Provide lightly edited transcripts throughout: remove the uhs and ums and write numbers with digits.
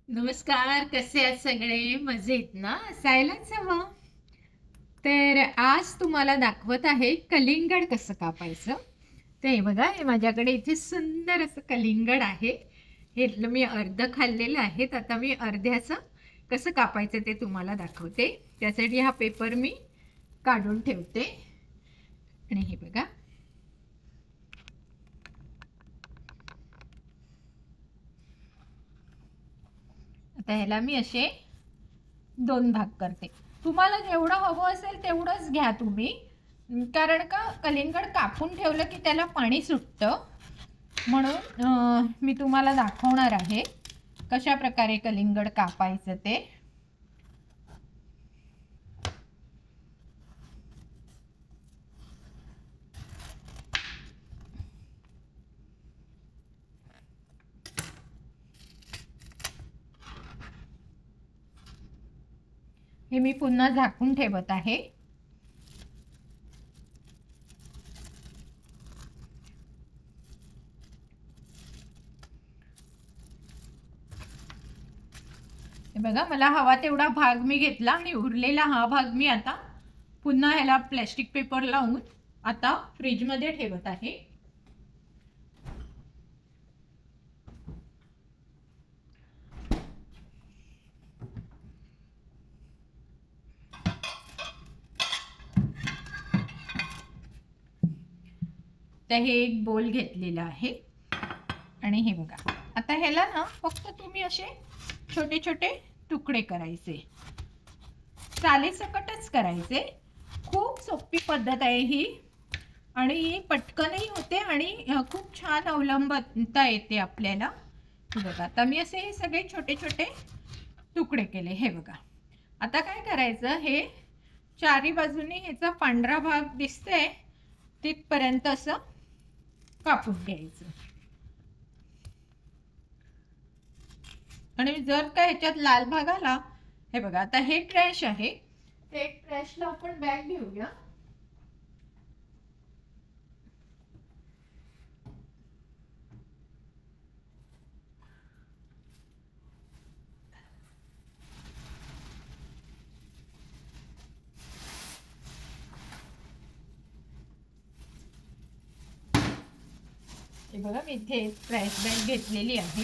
नमस्कार, कसे आहेत सगळे? मजेत ना? असायलाच हवं. तर आज तुम्हाला दाखवत आहे कलिंगड कसं कापायचं. ते बघा, हे माझ्याकडे इथे सुंदर असं कलिंगड आहे. हे मी अर्ध खाल्लेलं आहे. आता मी अर्ध्याचं कसं कापायचं ते तुम्हाला दाखवते. त्यासाठी हा पेपर मी काढून ठेवते. आणि हे बघा, आता ह्याला मी असे 2 भाग करते. तुम्हाला जेवढं हवं असेल तेवढंच घ्या तुम्ही. कारण का कलिंगड कापून ठेवलं की त्याला पाणी सुटतं. म्हणून मी तुम्हाला दाखवणार आहे कशा प्रकारे कलिंगड कापायचं ते. हे मी पुन्हा झाकून ठेवत आहे. हे बघा, मला हवा तेवढा भाग मी घेतला आणि उरलेला हा भाग मी आता पुन्हा ह्याला प्लॅस्टिक पेपर लावून आता फ्रीजमध्ये ठेवत आहे. तर हे एक बोल घेतलेला आहे आणि हे बघा, आता ह्याला ना फक्त तुम्ही असे छोटे छोटे तुकडे करायचे, चालीसकटच करायचे. खूप सोपी पद्धत आहे ही आणि पटकनही होते आणि खूप छान अवलंबता येते आपल्याला. बघा, आता मी असे हे सगळे छोटे छोटे तुकडे केले. हे बघा, आता काय करायचं, हे चारी बाजूनी ह्याचा पांढरा भाग दिसतोय तिथपर्यंत असं कापून घ्यायचं. आणि जर का ह्याच्यात लाल भाग आला, हे बघा, आता हे ट्रॅश आहे, ते ट्रॅशला आपण बॅग घेऊया. हे बघा, मी इथे ट्रॅश बॅग घेतलेली आहे,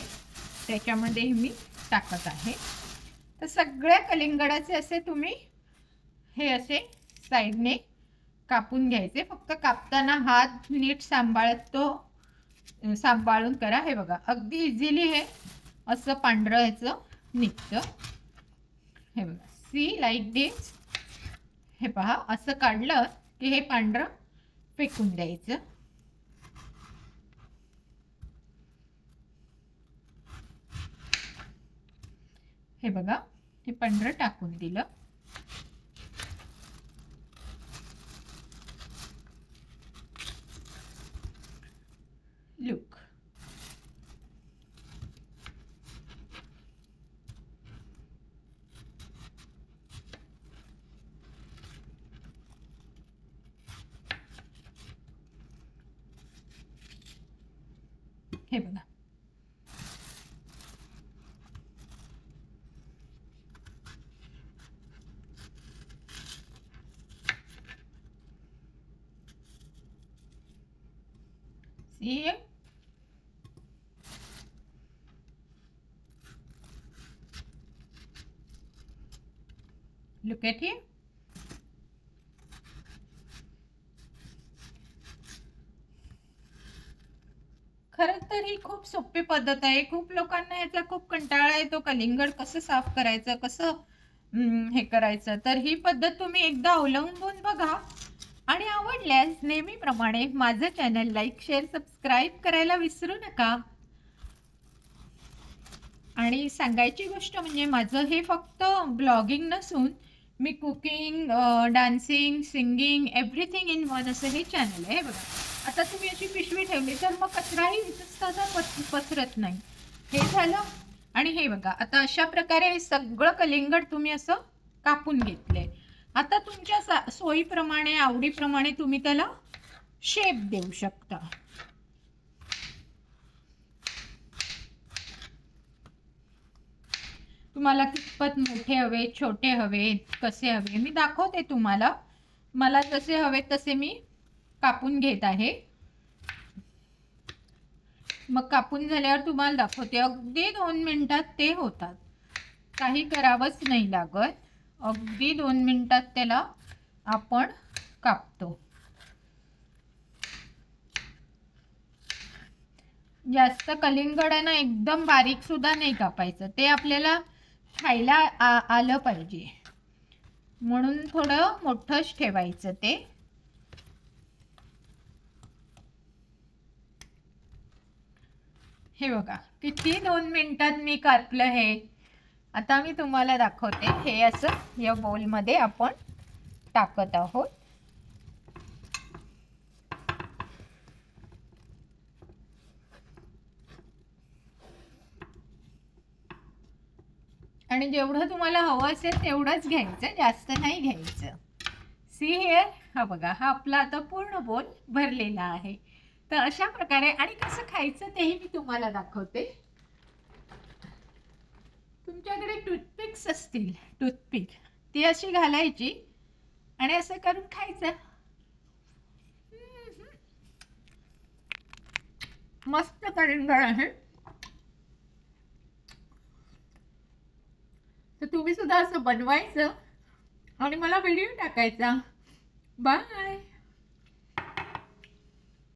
त्याच्यामध्ये मी टाकत आहे. तर सगळ्या कलिंगडाचे असे तुम्ही हे असे साईडने कापून घ्यायचे. फक्त कापताना हात नीट सांभाळून करा. हे बघा, अगदी इझिली हे असं पांढरं ह्याचं निघतं. हे बघा, सी लाईक दिस. हे पहा, असं काढलं की हे पांढरं फेकून द्यायचं. हे बघा, हे पांढरं टाकून दिलं. लुक, हे बघा, सी, लुक एट हिम. खरं तर ही खूप सोपी पद्धत आहे. खूप लोकांना याचा खूप कंटाळा येतो, कलिंगड कसं साफ करायचं, कसं हे करायचं. तर ही पद्धत तुम्ही एकदा अवलंबून बघा आणि आवडल्यास नेहमीप्रमाणे माझं चॅनल लाईक, शेअर, सबस्क्राईब करायला विसरू नका. आणि सांगायची गोष्ट म्हणजे माझं हे फक्त ब्लॉगिंग नसून मी cooking, dancing, singing, everything in one असं हे चॅनल आहे. बघा, आता तुम्ही अशी पिशवी ठेवली तर मग कचराही पसरत नाही. हे झालं. आणि हे बघा, आता अशा प्रकारे हे सगळं कलिंगड तुम्ही असं कापून घेतलंय. आता तुमच्या सोयीप्रमाणे, आवडीप्रमाणे तुम्ही त्याला शेप देऊ शकता. तुम्हाला कितपत मोठे हवे, छोटे हवे, कसे हवे मी दाखवते तुम्हाला. मला जसे हवे तसे मी कापून घेत आहे. मग कापून झाल्यावर तुम्हाला दाखवते. अगदी 2 मिनिटात ते होतात. काही करावंच नाही लागत. अगदी 2 मिनिटात त्याला आपण कापतो. जास्त कलिंगड एकदम बारीक सुद्धा नाही कापायचं. ते आपल्याला खायला आलं पाहिजे म्हणून थोडं मोठंच ठेवायचं ते. हे बघा किती 2 मिनिटात मी कापलं हे. आता मी तुम्हाला दाखवते. हे असं या बोलमध्ये आपण टाकत आहोत. आणि जेवढं तुम्हाला हवं असेल तेवढंच घ्यायचं, जास्त नाही घ्यायचं. सी हिअर, हा बघा हा आपला आता पूर्ण बोल भरलेला आहे. तर अशा प्रकारे आणि कसं खायचं तेही मी तुम्हाला दाखवते. तुमच्याकडे टूथपिक्स असतील, टूथपिक ती अशी घालायची आणि असं करून खायचं. मस्त कलिंगड आहे. तर तुम्ही सुद्धा असं बनवायचं आणि मला व्हिडिओ टाकायचा. बाय.